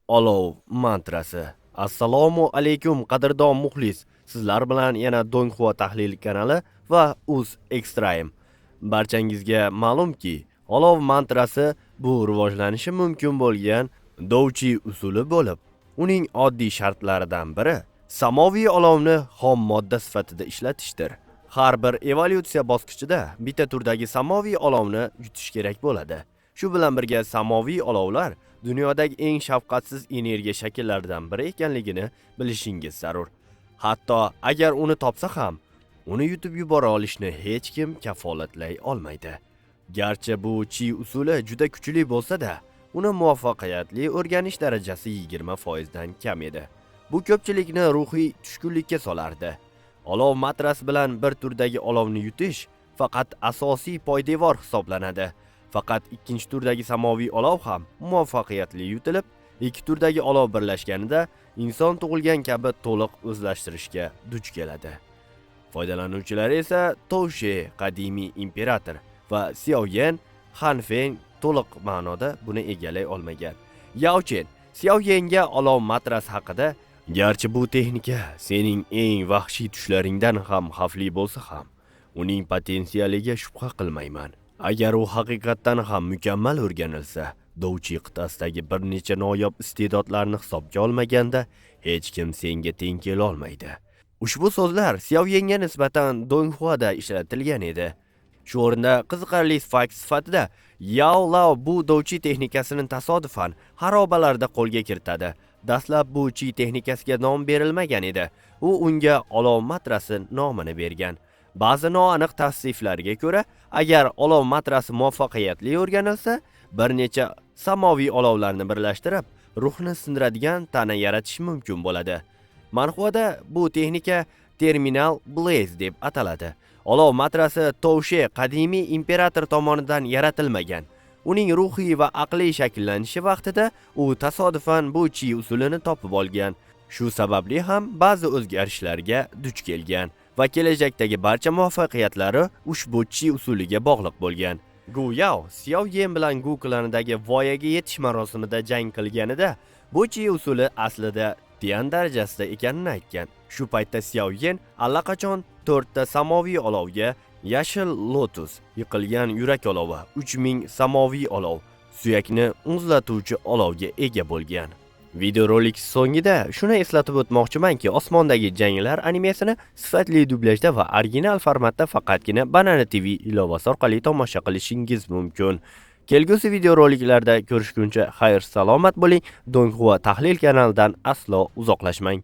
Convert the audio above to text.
Olov mantrasi. Assalomu alaykum qadrdon muxlis. Sizlar bilan yana Donghua tahlil kanali va Uz Extreme. Barchangizga ma'lumki, olov mantrasi bu rivojlanishi mumkin bo'lgan dovchi usuli bo'lib, uning oddiy shartlaridan biri samoviy olovni xom modda sifatida ishlatishdir. Har bir evolyutsiya bosqichida bitta turdagi samoviy olovni yutish kerak bo'ladi. Shu bilan birga samoviy olovlar dunyodagi eng shafqatsiz energiya shakllaridan biri ekanligini bilishingiz zarur. Hatto agar uni topsa ham, uni yutib yubora olishni hech kim kafolatlay olmaydi. Garchi bu chi usuli juda kuchli bo'lsa-da, uni muvaffaqiyatli o'rganish darajasi 20% dan kam edi. Bu ko'pchilikni ruhiy tushkunlikka solardi. Olov matras bilan bir turdagi olovni yutish faqat asosiy poydevor hisoblanadi. Faqat ikkinchi turdagi samoviy olov ham muvaffaqiyatli yutilib, ikki turdagi olov birlashganida inson tug'ilgan kabi to'liq o'zlashtirishga duch keladi. Foydalanuvchilar esa Toushe qadimiy imperator va Xiao Yan Hanfeng to'liq ma'noda buni egallay olmagan. Yao Chen Xiao Yanga olov matras haqida: garchi bu texnika sening eng vahshiy tushlaringdan ham xavfli bo'lsa ham, uning potensiyaliga shubha qilmayman. Agar u haqiqatdan ham mukammal o'rganilsa, Dovchi qit'asidagi bir necha noyob iste'dodlarni hisobga olmaganda hech kim senga teng kela olmaydi. Ushbu so'zlar Xiao Yanga nisbatan Donghuada ishlatilgan edi. Shu o'rinda qiziqarli fakt sifatida Yao Lao bu Dovchi texnikasini tasodifan harobalarda qo'lga kiritadi. Dastlab bu chi texnikasiga nom berilmagan edi. U unga olov matrasi nomini bergan. Ba'zi noaniq tavsiflarga ko'ra, agar olov matrasi muvaffaqiyatli o'rganilsa, bir necha samoviy olovlarni birlashtirib, ruhni sindiradigan tana yaratish mumkin bo'ladi. Manxuada bu texnika Terminal Blaze deb ataladi. Olov matrasi Toushe qadimiy imperator tomonidan yaratilmagan. Uning ruhiy va aqliy shakllanishi vaqtida u tasodifan bu chi usulini topib olgan. Shu sababli ham ba'zi o'zgarishlarga duch kelgan va kelajakdagi barcha muvaffaqiyatlari ushbu chi usuliga bog'liq bo'lgan. Gu Yao Xiao Yan bilan Gu klanidagi voyaga yetish marosimida jang qilganida bu chi usuli aslida Tian darajasida ekanini aytgan. Shu paytda Xiao Yan allaqachon 4 ta samoviy olovga, yashil lotus, yiqilgan yurak olovi, 3000 samoviy olov, suyakni muzlatuvchi olovga ega bo'lgan. Videorolik so'ngida shuni eslatib o'tmoqchimanki, Osmondagi janglar animesiyasini sifatli dublyajda va original formatda faqatgina Banana TV ilovasi orqali tomosha qilishingiz mumkin. Kelgusi videoroliklarda ko'rishguncha xayr salomat bo'ling. Donghua tahlil kanalidan aslo uzoqlashmang.